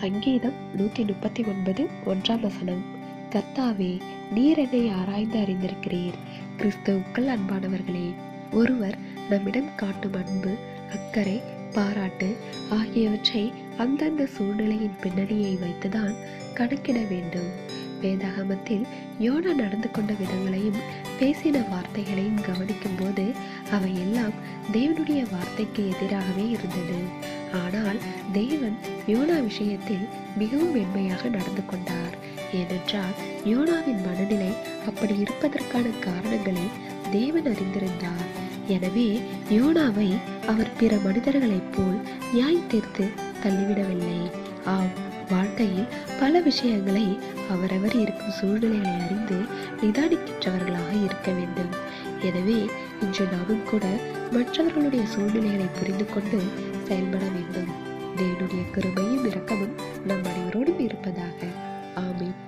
சங்கீதம் 139 1 கர்த்தாவே, நீர் என்னை ஆராய்ந்து அறிந்திருக்கிறீர். கிறிஸ்துவுக்குள் அன்பானவர்களே, ஒருவர் நம்மிடம் காட்டும் அன்பு, அக்கறை, பாராட்டு ஆகியவற்றை அந்தந்த சூழ்நிலையின் பின்னணியை வைத்துதான் கணக்கிட வேண்டும். வேதாகமத்தில் யோனா நடந்து கொண்ட விதங்களையும் பேசின வார்த்தைகளையும் கவனிக்கும் போது அவை எல்லாம் தேவனுடைய வார்த்தைக்கு எதிராகவே இருந்தது. ஆனால் தேவன் யோனா விஷயத்தில் மிகவும் மென்மையாக நடந்து கொண்டார். ஏனென்றால் யோனாவின் மனநிலை அப்படி இருப்பதற்கான காரணங்களை தேவன் அறிந்திருந்தார். எனவே யோனாவை அவர் பிற மனிதர்களைப் போல் நியாயம் தீர்த்து தள்ளிவிடவில்லை. ஆம், வாழ்க்கையில் பல விஷயங்களை அவரவர் இருக்கும் சூழ்நிலைகளை அறிந்து நிதானிக்கின்றவர்களாக இருக்க வேண்டும். எனவே இன்று நாமும் கூட மற்றவர்களுடைய சூழ்நிலைகளை புரிந்து கொண்டு செயல்பட வேண்டும். தேவனுடைய கிருபையும் இரக்கமும் நம் அனைவரோடும் இருப்பதாக.